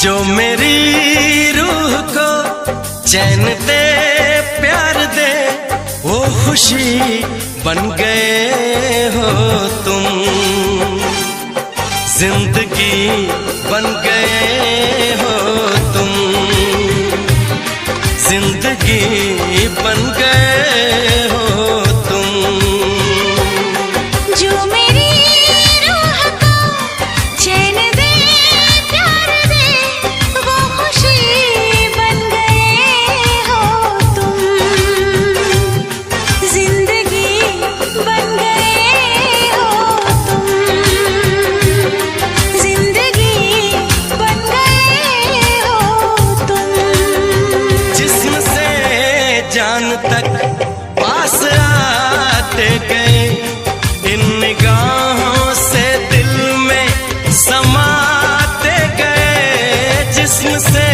जो मेरी रूह को चैन दे प्यार दे, वो खुशी बन गए हो तुम, जिंदगी बन गए हो तुम, जिंदगी बन गए हो तुम। जो मेरी रूह को चैन दे प्यार दे, वो खुशी बन गए हो तुम, जिंदगी बन गए हो तुम, जिंदगी बन गए हो तुम। जिस्म से जान तक पास आते गए, इन निगाहों से दिल में समाते गए, जिस्म से